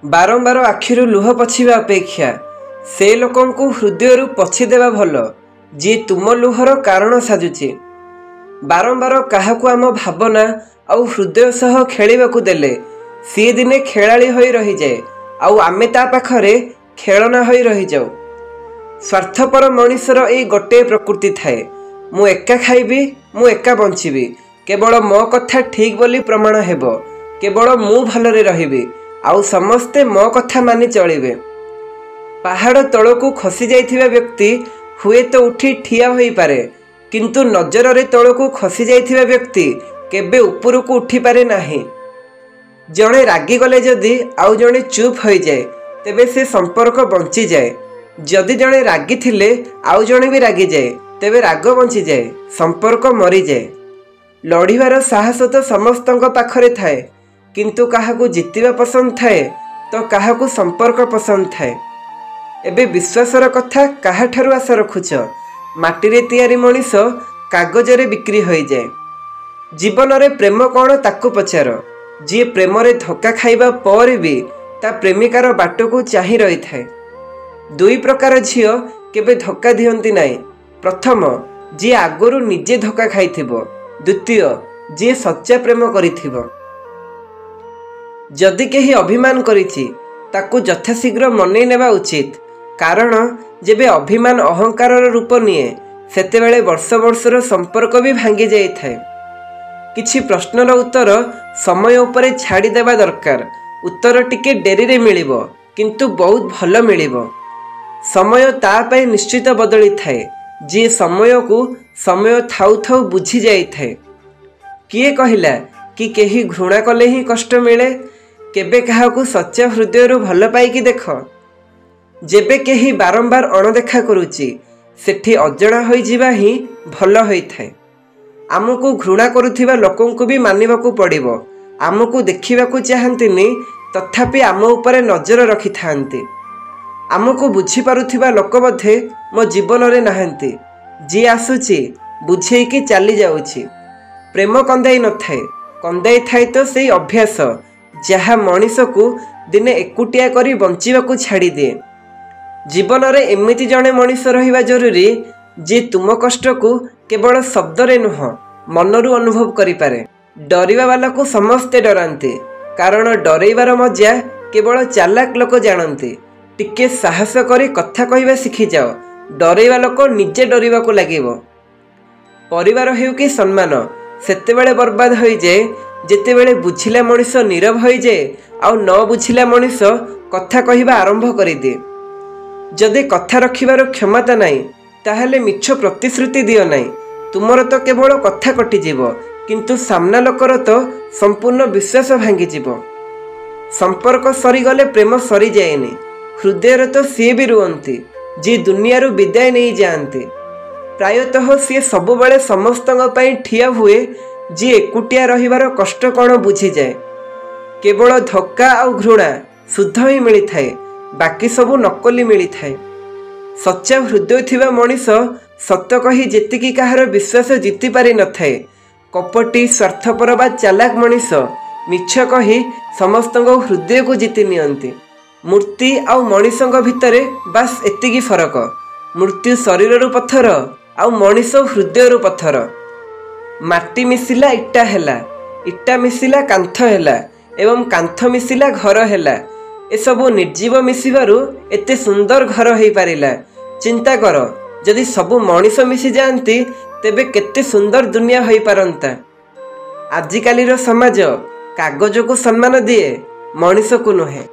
बारंबार आखिरु लुह पोछिबा अपेक्षा से लोकंकु हृदय पोछिदेवा भल जी तुम लुहर कारण साजुची। बारंबार काहाकु आम भावना आउ हृदय सह खेलिबाकु देले सी दिने खेलाड़ी होई रही जाए आउ आमे ता पाखरे खेलना होई रही जाऊ। स्वार्थपर मनिषर एई गोटे प्रकृति थाए, मु एका खाइबी मु एका बंचिबी, केवल मो कथा ठीक बोली प्रमाण हेबो, केवल मु भलरे रहिबी आउ समस्ते मो कथा मानि चलिबे। पहाड़ तलकू खसी जाइथिबा व्यक्ति हुए तो उठी ठिया होई पारे, किंतु नजर रे तलकू खसी जाइथिबा व्यक्ति केबे उपरकू उठी पारे नाही। जणे रागी गले जदि आउ जणे चुप होई जाए तेबे से संपर्क बंची जाए। जदि जणे रागी थिले आउ जणे भी रागी जाए तेबे राग बंची जाए, संपर्क मरी जाए। लड़िबार साहस तो समस्तंक पाखरे थाए, किंतु काहाकू जितिबा पसंद थाए तो काहाकू संपर्क पसंद थाए। एबे विश्वासर कथा काहाठारु आशा रखुच? माटीरे तैयारी मनीष कागजरे बिक्री होई जाए। जीवन रे प्रेम कौन ताकू पचार, जी प्रेम रे धोखा खाइबा पर भी ता प्रेमिकार बाटको चाहि रही थाए। दुई प्रकार झियो केबे धोखा दियंती नाही। प्रथम जी आगरु निजे धोखा खाइथिबो, द्वितीय जी सच्चा प्रेम करिथिबो। जदि केही अभिमान करिछि ताकू यथाशीघ्र मनै नेबा उचित, कारण जेबे अभिमान अहंकार रूप निए सेतेबेले वर्ष वर्षर संपर्क भी भांगी जाई थाए। किछि प्रश्नर उत्तर समय उपरे छाड़ी देबा दरकार। उत्तर टिके डेरी रे मिलिबो, किंतु बहुत भल मिलिबो। समय ता पय निश्चित बदली थाए, जी समय को समय थाउ थाउ बुझी जाई थाए। किए कहिला कि केही घृणा कले ही कष्ट मिले? केबे काहाकू सच्चा हृदय भल पाइकी देख। जेबे केही बारंबार अणदेखा करुची सेठी अजणा होई जिबा ही भल होई थाए। आमको घृणा करुथिबा लोकंकु भी मानिबाकू पड़िबो। आमको देखिबाकू चाहंतिनी तथापि आम उपरे नजर रखि थांती। आमको बुझी पारुथिबा लोक मध्ये मो जीवन रे नाहंती, जी आसुची बुझेईकी चली जाउची। प्रेम कंदाई न थाए, कंदाई थाए तो सेई अभ्यास जहा मनीष को दिने एकुटिया करी बंचिबाकू छाड़ी दिए। जीवन रे एमिति जणे मनीष रहिबा जरूरी जे तुम कष्ट को केवल शब्द रे नुह मनरू अनुभव करि पारे। डरिबा वाला को समस्ते डरांती, कारण डरैबार मजा केवल चालाक लोक जानती। टिके साहस करी कथा कहिबा शिखि जाओ, डरैबा लोक निजे डरिबाकू लागिबो। परिवार हेउ कि सम्मान सेतेबेले बर्बाद होई जाए जेतेबेले बुझिला मनीष नीरव होई जाए आउ न बुझिला मनीष कथा कहिबा आरंभ करि दे। जदि कथा रखिबार क्षमता नाही ताहले मिछ प्रतिश्रुति दियो नाही। तुमर तो केवल कथा कटि जीवो, किंतु सामना लोकर तो संपूर्ण विश्वास भांगी जीवो। संपर्क सरी गले प्रेम सरी जाएनी। हृदय तो सी भी रुहंती जी दुनिया रू विदाय नहीं जाती। प्रायतः सी सबुबले समस्तंग पई ठिया हुए जी एकुटिया रहिबार कष्ट कौन बुझी जाए। केवल धक्का आउ घृणा शुद्ध ही मिली थाए, बाकी सबू नकली मिली थाए। सच्चा हृदय थिबा मनीष सत कही जेतिकी काहार विश्वास जीति पारि न थाए। कपटी स्वार्थपर बा चालाक मनीष मिछ कही समस्तंग हृदय को जीति नियंती। मूर्ति आउ मनीषंक भितरे बास एतिकी फरक। मृत्यु शरीर पत्थर आउ मनीष हृदय पत्थर। माटी मिसिला इटा हेला, इटा मिसिला कांथ हेला, एवं कांथ मिसिला घर हेला। एसबू निर्जीव मिसिबारु एते सुंदर घर हो पारिला। चिंता कर, जदि सबू मनीष मिसी जाती तेबे केते सुंदर दुनिया हो पारंता। आजिकालीर समाज कागज को सम्मान दिए, मनीष को नुहे।